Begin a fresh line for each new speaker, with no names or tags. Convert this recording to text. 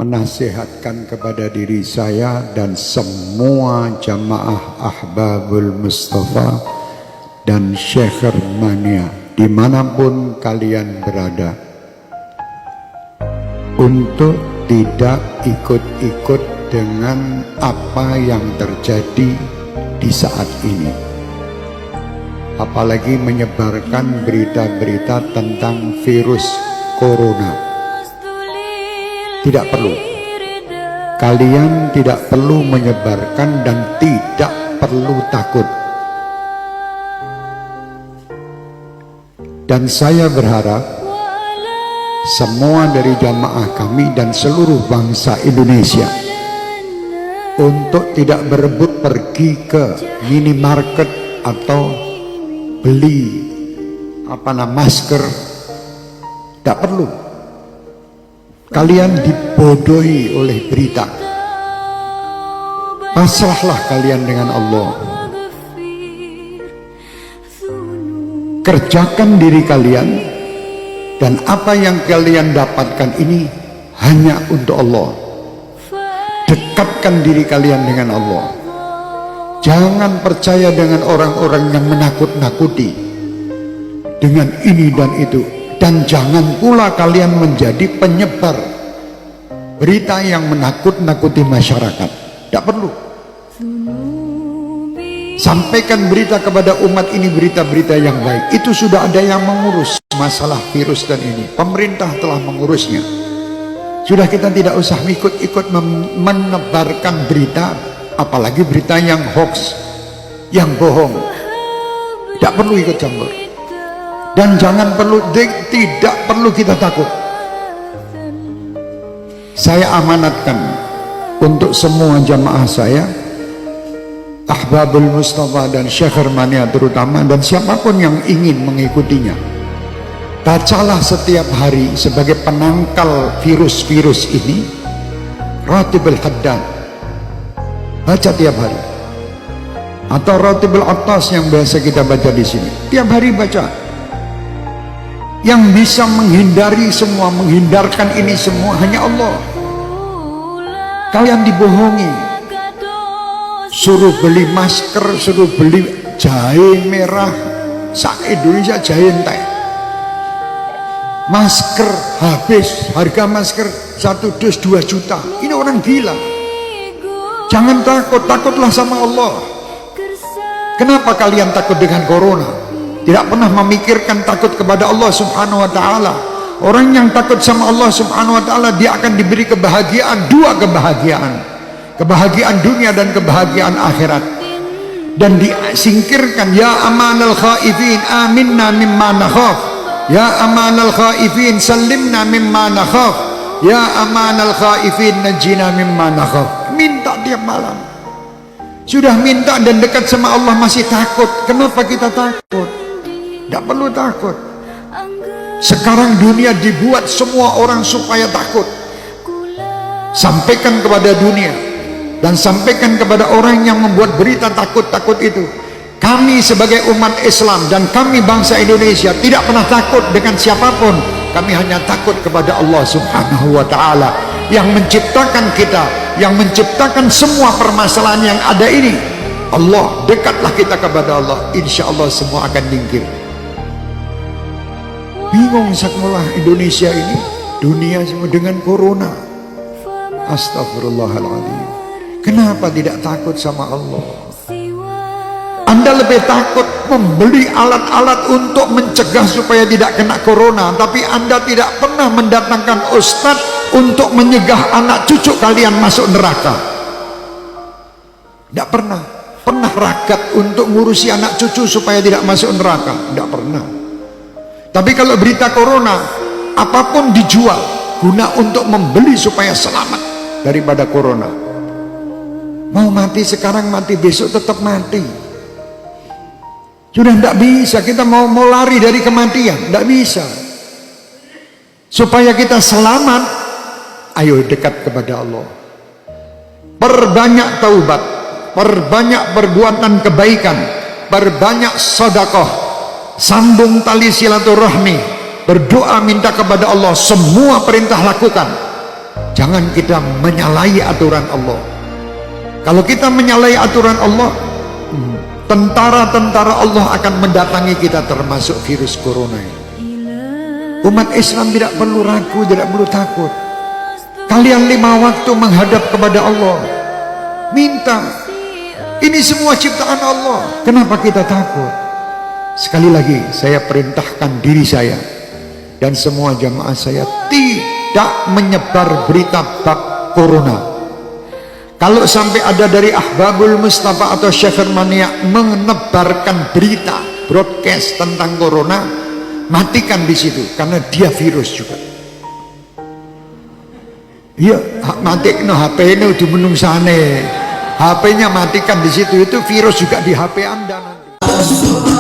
menasihatkan kepada diri saya dan semua jamaah Ahbabul Mustafa dan Syekh Mania dimanapun kalian berada, untuk tidak ikut-ikut dengan apa yang terjadi di saat ini, apalagi menyebarkan berita-berita tentang virus corona. Tidak perlu, kalian tidak perlu menyebarkan dan tidak perlu takut. Dan saya berharap semua dari jamaah kami dan seluruh bangsa Indonesia untuk tidak berebut pergi ke minimarket atau beli masker. Tidak perlu. Kalian dibodohi oleh berita. Pasrahlah kalian dengan Allah. Kerjakan diri kalian, dan apa yang kalian dapatkan ini hanya untuk Allah. Dekatkan diri kalian dengan Allah. Jangan percaya dengan orang-orang yang menakut-nakuti dengan ini dan itu. Dan jangan pula kalian menjadi penyebar berita yang menakut-nakuti masyarakat. Tidak perlu. Sampaikan berita kepada umat ini, berita-berita yang baik. Itu sudah ada yang mengurus masalah virus dan ini. Pemerintah telah mengurusnya. Sudah, kita tidak usah ikut-ikut menebarkan berita, apalagi berita yang hoax, yang bohong. Tidak perlu ikut campur. Dan tidak perlu kita takut. Saya amanatkan untuk semua jamaah saya, Ahbabul Mustafa dan Syekh Mania terutama, dan siapapun yang ingin mengikutinya, bacalah setiap hari sebagai penangkal virus-virus ini Ratibul Haddad. Baca tiap hari, atau Ratibul Attas yang biasa kita baca di sini. Tiap hari baca. Yang bisa menghindarkan ini semua hanya Allah. Kalian dibohongi, suruh beli masker, suruh beli jahe merah, se-Indonesia jahe entek. Masker habis, harga masker 1 dus 2 juta. Ini orang gila. Jangan takut, takutlah sama Allah. Kenapa kalian takut dengan corona? Tidak pernah memikirkan takut kepada Allah Subhanahu wa ta'ala. Orang yang takut sama Allah Subhanahu wa ta'ala, dia akan diberi kebahagiaan, 2 kebahagiaan. Kebahagiaan dunia dan kebahagiaan akhirat. Dan disingkirkan, ya amanal khaifin aminna mimma nakhaf. Ya amanal khaifin sallimna mimma nakhaf. Ya amanal khaifin najina mimma nakhaf. Minta tiap malam. Sudah minta dan dekat sama Allah masih takut. Kenapa kita takut? Tidak perlu takut. Sekarang dunia dibuat semua orang supaya takut. Sampaikan kepada dunia dan sampaikan kepada orang yang membuat berita takut-takut itu, kami sebagai umat Islam dan kami bangsa Indonesia tidak pernah takut dengan siapapun. Kami hanya takut kepada Allah Subhanahu wa ta'ala yang menciptakan kita, yang menciptakan semua permasalahan yang ada ini. Allah, dekatlah kita kepada Allah, insya Allah semua akan nyingkir. Bingung sekolah Indonesia ini, dunia semua dengan corona. Astagfirullahaladzim. Kenapa tidak takut sama Allah? Anda lebih takut membeli alat-alat untuk mencegah supaya tidak kena corona, tapi Anda tidak pernah mendatangkan ustadz untuk menyegah anak cucu kalian masuk neraka. Tidak pernah. Pernah ragat untuk ngurusi anak cucu supaya tidak masuk neraka? Tidak pernah. Tapi kalau berita corona, apapun dijual guna untuk membeli supaya selamat daripada corona. Mau mati sekarang, mati besok tetap mati. Sudah tidak bisa. Kita mau lari dari kematian, tidak bisa. Supaya kita selamat, ayo dekat kepada Allah. Perbanyak taubat, perbanyak perbuatan kebaikan, perbanyak sedekah, sambung tali silaturahmi, berdoa minta kepada Allah, semua perintah lakukan. jangan kita menyalahi aturan Allah. Kalau kita menyalahi aturan Allah, tentara-tentara Allah akan mendatangi kita, termasuk virus corona ini. Umat Islam tidak perlu ragu, tidak perlu takut. Kalian 5 waktu menghadap kepada Allah, minta. Ini semua ciptaan Allah, kenapa kita takut? Sekali lagi saya perintahkan diri saya dan semua jamaah saya tidak menyebar berita bab corona. Kalau sampai ada dari Ahbabul Mustafa atau Syekhermania menebarkan berita broadcast tentang corona, matikan di situ, karena dia virus juga. Iya, mati no HP ini udah menungsane, HP-nya matikan di situ, itu virus juga di HP Anda nanti.